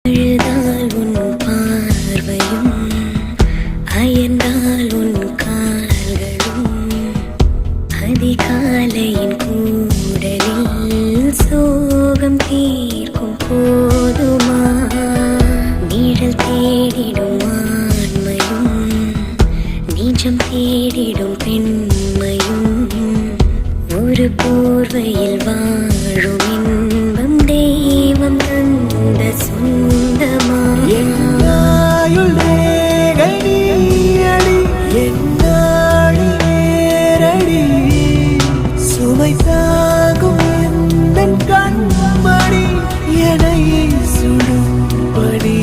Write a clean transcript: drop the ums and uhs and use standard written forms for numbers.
அழுதால் உன் பார்வையும் அயர்ந்தால் உன் கால்களும் அதிகாலையின் கூடலில் சோகம் தீர்க்கும் போதுமா நிழல் தேடிடும் ஆண்மையும் நிஜம் தேடிடும் பெண்மையும் ஒரு போர்வையில் வாழும் இன்பம் தெய்வம் தந்த சொந்தமா என்னாயுள் ரேகை அடி என்னாடி நேரடி சுமை தாங்கும் எந்தன் கண்மணி என்னை சுடும்படி